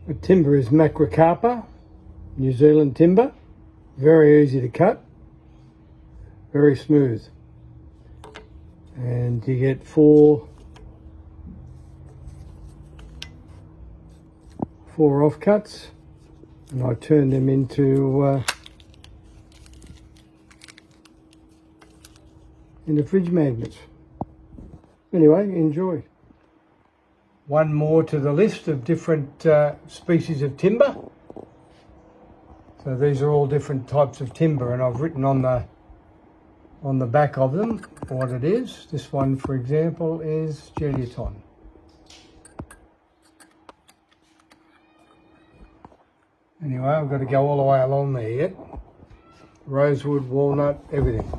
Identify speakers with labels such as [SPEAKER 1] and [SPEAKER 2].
[SPEAKER 1] The timber is Macrocarpa, New Zealand timber. Very easy to cut, very smooth. And you get four offcuts, and I turn them into fridge magnets. Anyway, enjoy. One more to the list of different species of timber. So these are all different types of timber, and I've written on the back of them what it is. This one, for example, is Gelioton. Anyway, I've got to go all the way along there yet. Rosewood, walnut, everything.